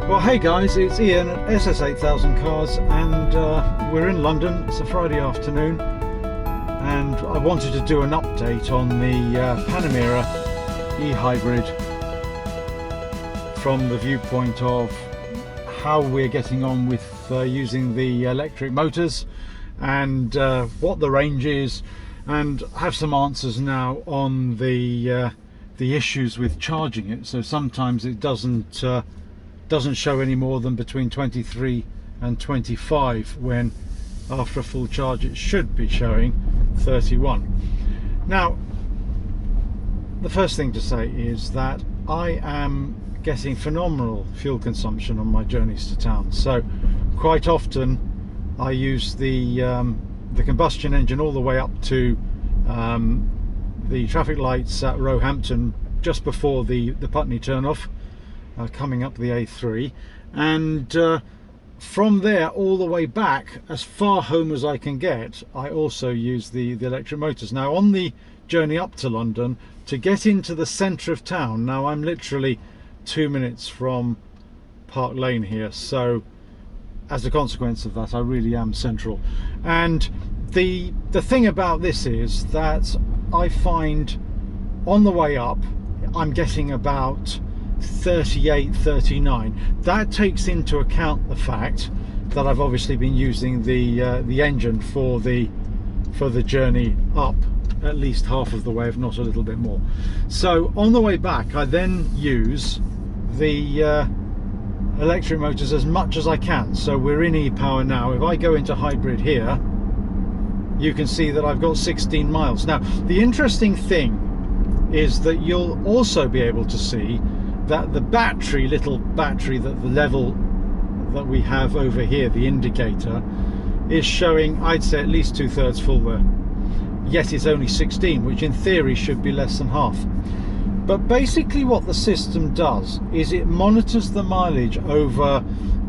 Well, hey guys, it's Ian at SS8000 Cars, and we're in London. It's a Friday afternoon, and I wanted to do an update on the Panamera e-hybrid from the viewpoint of how we're getting on with using the electric motors, and what the range is, and have some answers now on the issues with charging it. So sometimes it doesn't show any more than between 23 and 25, when after a full charge it should be showing 31. Now, the first thing to say is that I am getting phenomenal fuel consumption on my journeys to town. So quite often I use the combustion engine all the way up to the traffic lights at Roehampton just before the Putney turnoff, coming up the A3, and from there all the way back as far home as I can get, I also use the electric motors. Now, on the journey up to London, to get into the centre of town, now I'm literally 2 minutes from Park Lane here, so as a consequence of that I really am central. And the thing about this is that I find on the way up I'm getting about 38, 39. That takes into account the fact that I've obviously been using the engine for the journey up at least half of the way, if not a little bit more. So on the way back I then use the electric motors as much as I can. So we're in e-power now. If I go into hybrid here, you can see that I've got 16 miles. Now, the interesting thing is that you'll also be able to see that the little battery, that the level that we have over here, the indicator, is showing, I'd say, at least 2/3 full there. Yet it's only 16, which in theory should be less than half. But basically what the system does is it monitors the mileage over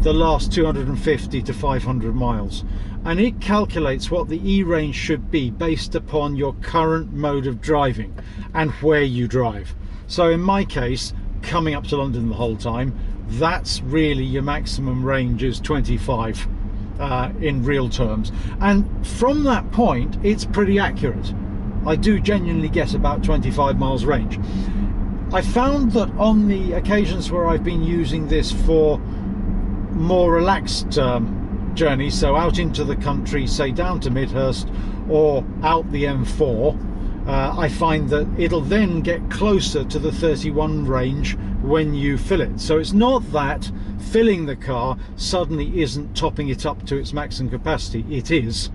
the last 250 to 500 miles, and it calculates what the E-range should be based upon your current mode of driving and where you drive. So in my case, coming up to London the whole time, that's really your maximum range is 25 in real terms, and from that point it's pretty accurate. I do genuinely get about 25 miles range. I found that on the occasions where I've been using this for more relaxed journeys, so out into the country, say down to Midhurst or out the M4, I find that it'll then get closer to the 31 range when you fill it. So it's not that filling the car suddenly isn't topping it up to its maximum capacity. It is.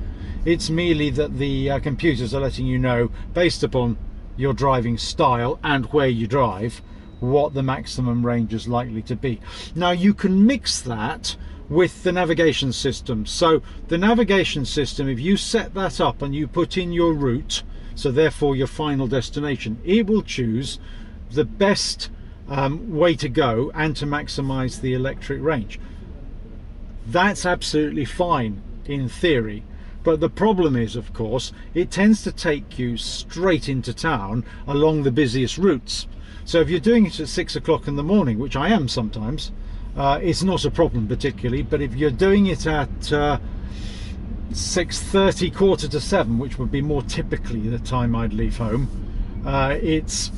It's merely that the computers are letting you know, based upon your driving style and where you drive, what the maximum range is likely to be. Now, you can mix that with the navigation system. So the navigation system, if you set that up and you put in your route, so therefore your final destination, it will choose the best way to go and to maximize the electric range. That's absolutely fine in theory, but the problem is, of course, it tends to take you straight into town along the busiest routes. So if you're doing it at 6 o'clock in the morning, which I am sometimes, it's not a problem particularly. But if you're doing it at 6:30, 6:45, which would be more typically the time I'd leave home, it's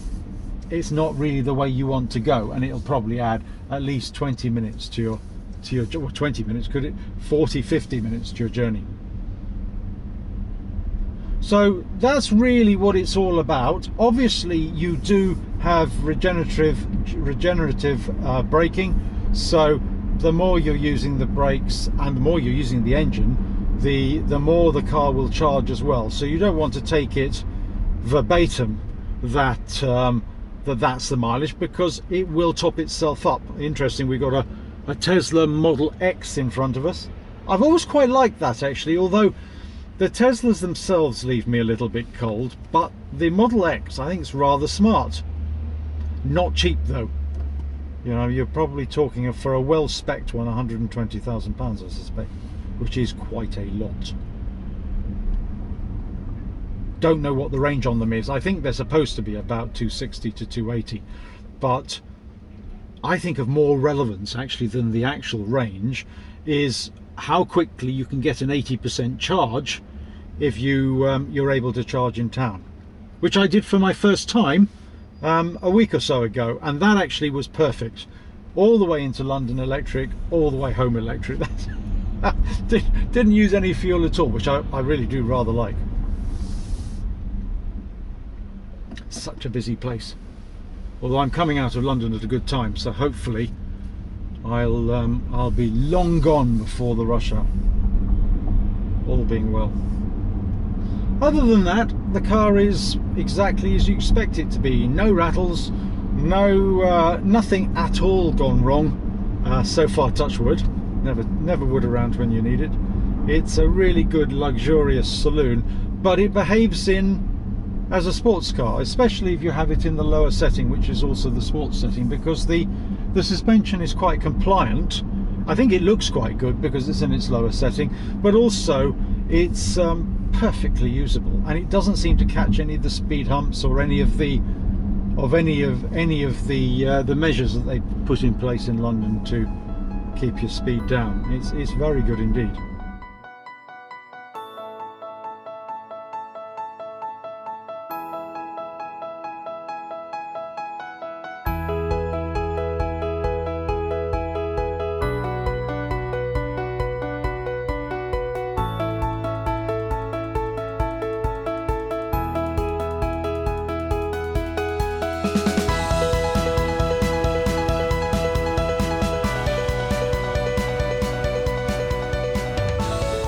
not really the way you want to go, and it'll probably add at least 20 minutes to your 20 minutes, could it, 40, 50 minutes to your journey. So that's really what it's all about. Obviously you do have regenerative braking, so the more you're using the brakes and the more you're using the engine, the more the car will charge as well. So you don't want to take it verbatim that's the mileage, because it will top itself up. Interesting, we've got a Tesla Model X in front of us. I've always quite liked that, actually, although the Teslas themselves leave me a little bit cold, but the Model X I think is rather smart. Not cheap though. You know, you're probably talking for a well-spec'd one, £120,000 I suspect, which is quite a lot. Don't know what the range on them is. I think they're supposed to be about 260 to 280, but I think of more relevance actually than the actual range is how quickly you can get an 80% charge if you're able to charge in town, which I did for my first time a week or so ago, and that actually was perfect. All the way into London electric, all the way home electric. Didn't use any fuel at all, which I really do rather like. Such a busy place. Although I'm coming out of London at a good time, so hopefully I'll be long gone before the rush hour, all being well. Other than that, the car is exactly as you expect it to be. No rattles, nothing at all gone wrong so far, touch wood. Never wood around when you need it. It's a really good luxurious saloon, but it behaves as a sports car, especially if you have it in the lower setting, which is also the sports setting, because the suspension is quite compliant. I think it looks quite good because it's in its lower setting, but also it's perfectly usable, and it doesn't seem to catch any of the speed humps or any of the measures that they put in place in London to keep your speed down. It's very good indeed.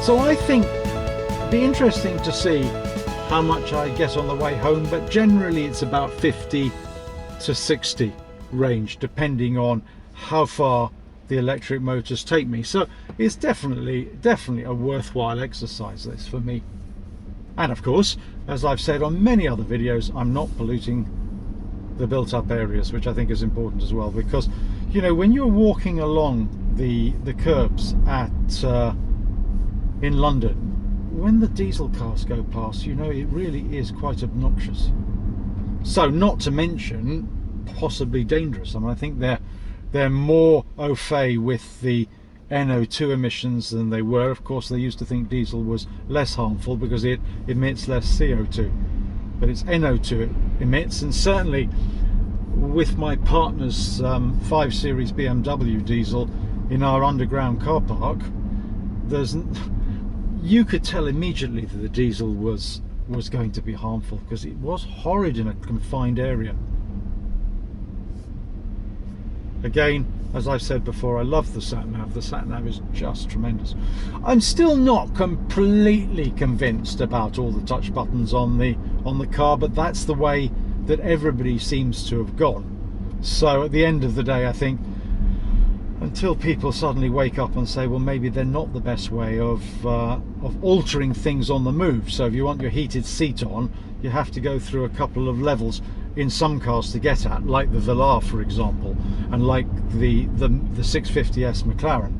So I think it'd be interesting to see how much I get on the way home, but generally it's about 50 to 60 range, depending on how far the electric motors take me. So it's definitely a worthwhile exercise, this, for me. And of course, as I've said on many other videos, I'm not polluting the built-up areas, which I think is important as well, because, you know, when you're walking along the curbs in London, when the diesel cars go past, you know, it really is quite obnoxious. So not to mention possibly dangerous. I mean, I think they're more au fait with the NO2 emissions than they were. Of course, they used to think diesel was less harmful because it emits less CO2, but it's NO2 it emits. And certainly with my partner's 5 Series BMW diesel in our underground car park, you could tell immediately that the diesel was going to be harmful, because it was horrid in a confined area. Again, as I've said before, I love the sat-nav. The sat-nav is just tremendous. I'm still not completely convinced about all the touch buttons on the car, but that's the way that everybody seems to have gone. So at the end of the day, I think, until people suddenly wake up and say, well, maybe they're not the best way of altering things on the move. So if you want your heated seat on, you have to go through a couple of levels in some cars to get at, like the Velar, for example, and like the 650S McLaren,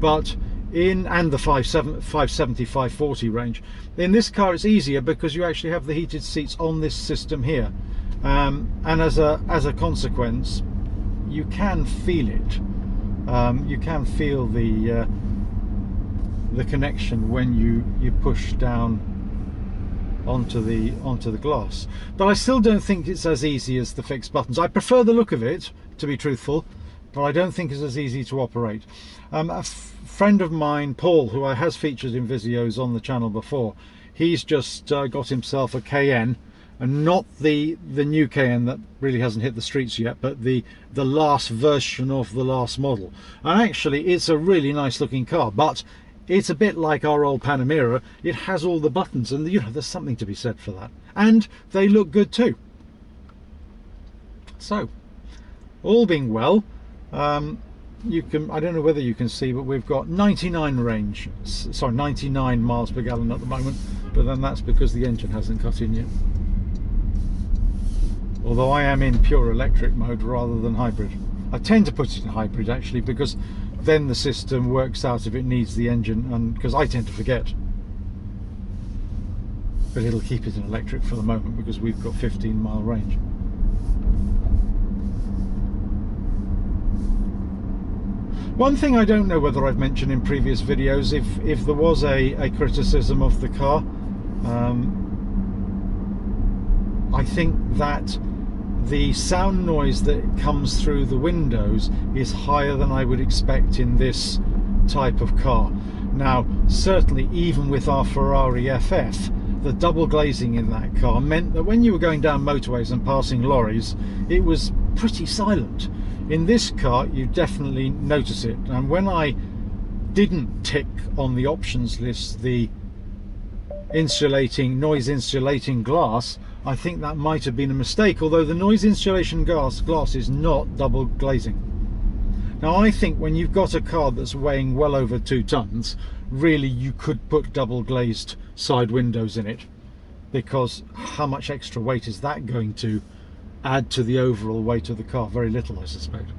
but and the 570, 540 range. In this car, it's easier because you actually have the heated seats on this system here, and as a consequence, you can feel it. You can feel the connection when you push down onto the glass. But I still don't think it's as easy as the fixed buttons. I prefer the look of it, to be truthful, but I don't think it's as easy to operate. A friend of mine, Paul, who I has featured in videos on the channel before, he's just got himself a Cayenne, and not the new Cayenne that really hasn't hit the streets yet, but the last version of the last model. And actually it's a really nice looking car, but it's a bit like our old Panamera. It has all the buttons, and you know, there's something to be said for that, and they look good too. So all being well, you can, I don't know whether you can see, but we've got 99 miles per gallon at the moment, but then that's because the engine hasn't cut in yet. Although I am in pure electric mode rather than hybrid. I tend to put it in hybrid actually, because then the system works out if it needs the engine, and because I tend to forget. But it'll keep it in electric for the moment because we've got 15-mile range. One thing I don't know whether I've mentioned in previous videos, if there was a criticism of the car, I think that the sound noise that comes through the windows is higher than I would expect in this type of car. Now, certainly even with our Ferrari FF, the double glazing in that car meant that when you were going down motorways and passing lorries, it was pretty silent. In this car, you definitely notice it. And when I didn't tick on the options list the noise insulating glass, I think that might have been a mistake, although the noise insulation glass is not double glazing. Now, I think when you've got a car that's weighing well over 2 tons, really you could put double glazed side windows in it, because how much extra weight is that going to add to the overall weight of the car? Very little, I suspect.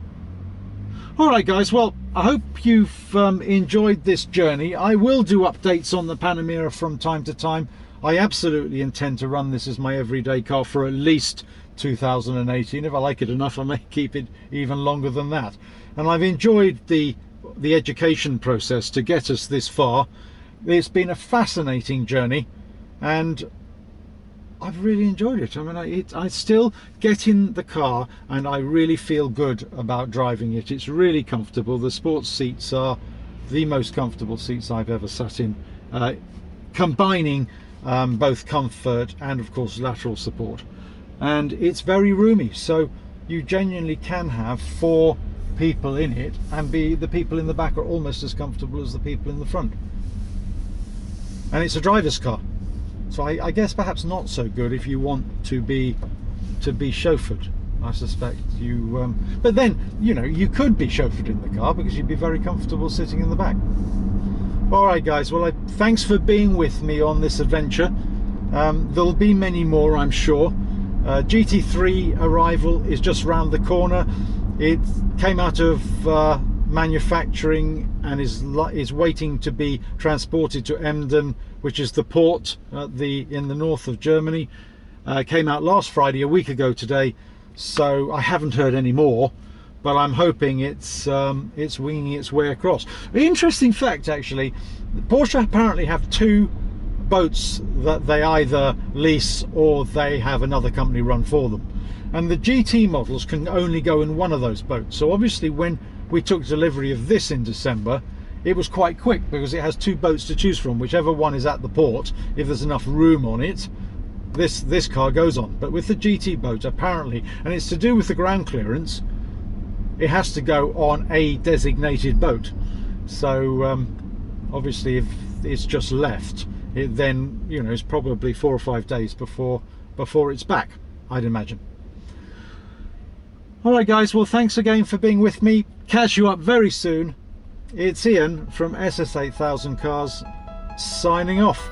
Alright guys, well, I hope you've enjoyed this journey. I will do updates on the Panamera from time to time. I absolutely intend to run this as my everyday car for at least 2018. If I like it enough, I may keep it even longer than that. And I've enjoyed the education process to get us this far. It's been a fascinating journey, and I've really enjoyed it. I mean, I still get in the car and I really feel good about driving it. It's really comfortable. The sports seats are the most comfortable seats I've ever sat in, combining both comfort and of course lateral support, and it's very roomy, so you genuinely can have 4 people in it, and the people in the back are almost as comfortable as the people in the front. And it's a driver's car, so I guess perhaps not so good if you want to be chauffeured. I suspect you but then, you know, you could be chauffeured in the car because you'd be very comfortable sitting in the back. Alright guys, well, thanks for being with me on this adventure. There'll be many more, I'm sure. GT3 arrival is just round the corner. It came out of manufacturing and is waiting to be transported to Emden, which is the port in the north of Germany. Came out last Friday, a week ago today, so I haven't heard any more, but I'm hoping it's winging its way across. The interesting fact, actually, Porsche apparently have 2 boats that they either lease or they have another company run for them, and the GT models can only go in one of those boats. So obviously when we took delivery of this in December, it was quite quick because it has 2 boats to choose from. Whichever one is at the port, if there's enough room on it, this car goes on. But with the GT boat, apparently, and it's to do with the ground clearance, it has to go on a designated boat. So obviously if it's just left, it then, you know, it's probably 4 or 5 days before it's back, I'd imagine. Alright guys, well, thanks again for being with me. Catch you up very soon. It's Ian from SS8000 Cars signing off.